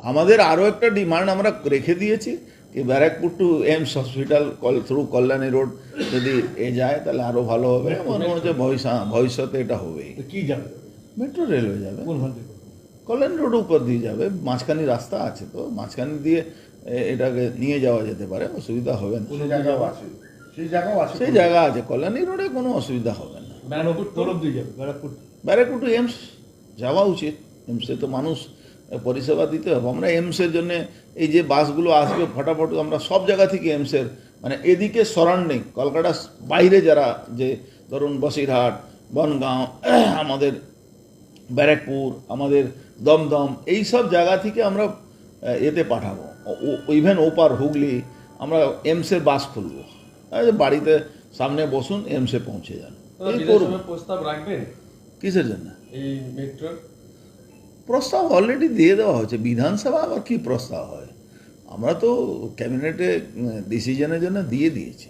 আমাদের আরও একটা ডিমান্ড আমরা রেখে দিয়েছি কি Barrackpore to AIIMS hospital through Kalyani road যদি যায় তাহলে আরও ভালো হবে। মনে হচ্ছে ভবিষ্যতে এটা হবেই। তো কি যাবে? মেট্রো রেলওয়ে যাবে, কোনখান থেকে? কল্যাণ রোড উপর দিয়ে যাবে, মাঝখানি রাস্তা আছে, তো মাঝখানি দিয়ে এটাকে নিয়ে যাওয়া যেতে পারে, অসুবিধা হবে না। কোনো জায়গাও আছে, সেই জায়গাও আছে, সেই জায়গা আছে, কল্যাণী রোডে কোনো অসুবিধা হবে না। ব্যারাকপুর তরফ দিয়ে যাবে, ব্যারাকপুর। ব্যারাকপুর টু এমস যাওয়া উচিত। এমসে তো মানুষ পরিষেবা দিতে হবে। আমরা এমসের জন্য এই যে বাসগুলো আসবে ফটাফট, আমরা সব জায়গা থেকে এমসের মানে এদিকে সারাউন্ডিং কলকাতার বাইরে যারা, যে ধরুন বসিরহাট, বনগাঁও, আমাদের ব্যারাকপুর, আমাদের দমদম, এই সব জায়গা থেকে আমরা এতে পাঠাবো। ইভেন ওপার হুগলি আমরা এমসের বাস খুলবো। বাড়িতে সামনে বসুন, এমসে পৌঁছে যান। এই করব। প্রস্তাব রাখবেন কিসের জন্য? এই মেট্রোর? প্রস্তাব অলরেডি দিয়ে দেওয়া হয়েছে। বিধানসভা আবার কি প্রস্তাব হয়? আমরা তো ক্যাবিনেটে ডিসিশনের জন্য দিয়ে দিয়েছি।